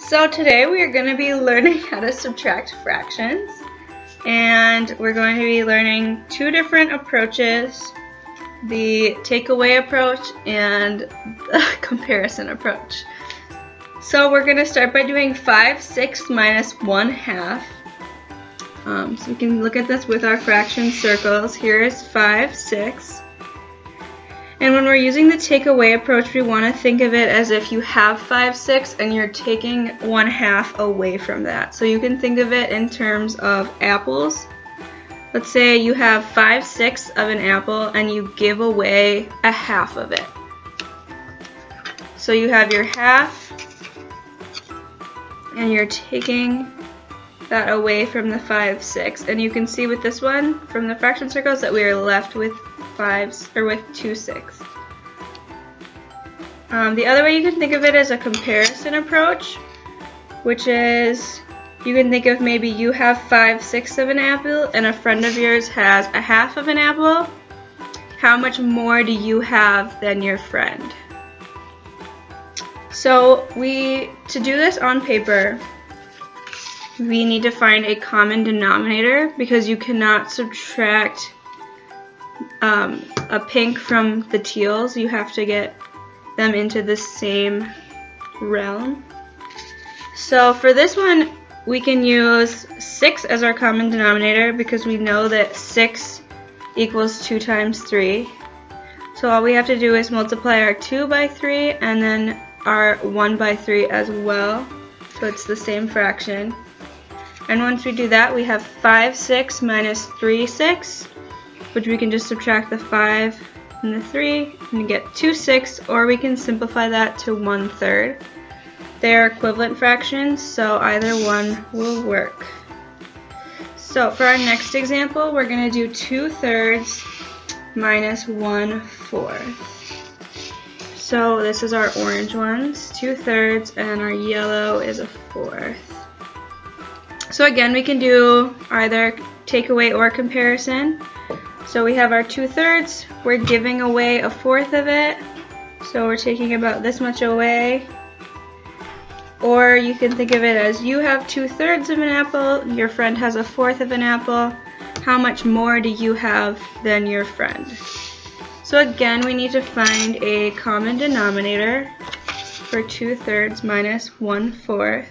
So today we are going to be learning how to subtract fractions, and we're going to be learning two different approaches, the takeaway approach and the comparison approach. So we're going to start by doing 5/6 minus 1/2. So we can look at this with our fraction circles. Here is 5/6. And when we're using the takeaway approach, we want to think of it as if you have 5/6 and you're taking 1/2 away from that. So you can think of it in terms of apples. Let's say you have 5/6 of an apple and you give away a half of it. So you have your half and you're taking that away from the 5/6. And you can see with this one from the fraction circles that we are left with 2/6. The other way you can think of it is a comparison approach, which is you can think of maybe you have 5/6 of an apple and a friend of yours has a half of an apple. How much more do you have than your friend? So to do this on paper, we need to find a common denominator because you cannot subtract a pink from the teals. You have to get them into the same realm. So for this one, we can use 6 as our common denominator because we know that 6 equals 2 times 3. So all we have to do is multiply our 2 by 3 and then our 1 by 3 as well. So it's the same fraction. And once we do that, we have 5/6 minus 3/6, which we can just subtract the 5 and the 3 and get 2/6, or we can simplify that to 1/3. They are equivalent fractions, so either one will work. So for our next example, we're going to do 2/3 minus 1/4. So this is our orange ones, 2/3, and our yellow is a 1/4. So again, we can do either takeaway or comparison. So we have our 2/3, we're giving away a 1/4 of it, so we're taking about this much away. Or you can think of it as you have 2/3 of an apple, your friend has a 1/4 of an apple. How much more do you have than your friend? So again, we need to find a common denominator for 2/3 minus 1/4.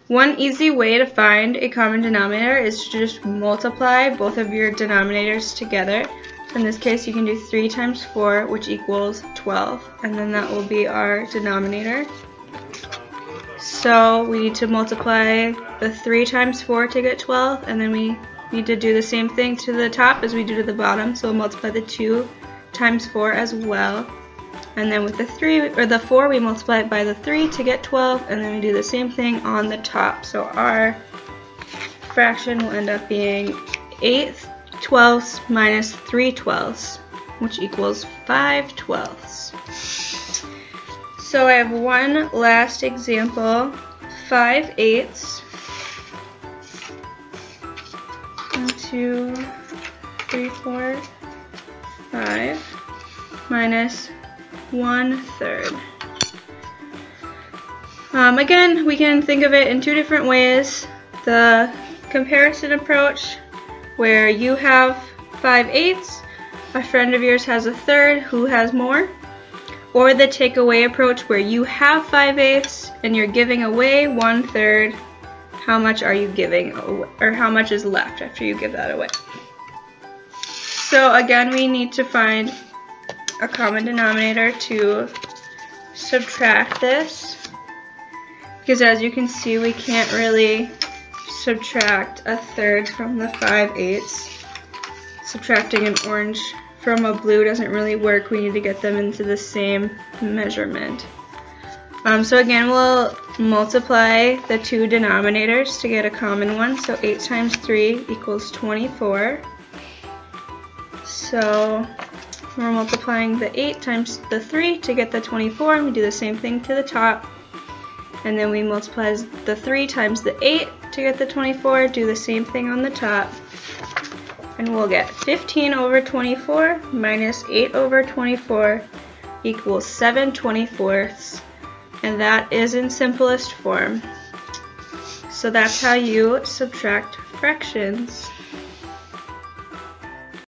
One easy way to find a common denominator is to just multiply both of your denominators together. In this case, you can do 3 times 4, which equals 12, and then that will be our denominator. So we need to multiply the 3 times 4 to get 12, and then we need to do the same thing to the top as we do to the bottom. So we'll multiply the 2 times 4 as well. And then with the 4, we multiply it by the 3 to get 12, and then we do the same thing on the top. So our fraction will end up being 8/12 minus 3/12, which equals 5/12. So I have one last example, 5/8. 1, 2, 3, 4, 5 minus 1/3. Again, we can think of it in two different ways. The comparison approach, where you have 5/8, a friend of yours has a 1/3 who has more. Or the takeaway approach, where you have 5/8 and you're giving away 1/3. How much are you giving, or how much is left after you give that away? So again, we need to find a common denominator to subtract this, because as you can see, we can't really subtract a 1/3 from the 5/8. Subtracting an orange from a blue doesn't really work. We need to get them into the same measurement. So again, we'll multiply the two denominators to get a common one. So 8 times 3 equals 24. So we're multiplying the 8 times the 3 to get the 24, and we do the same thing to the top. And then we multiply the 3 times the 8 to get the 24, do the same thing on the top. And we'll get 15/24 minus 8/24 equals 7/24. and that is in simplest form. So that's how you subtract fractions.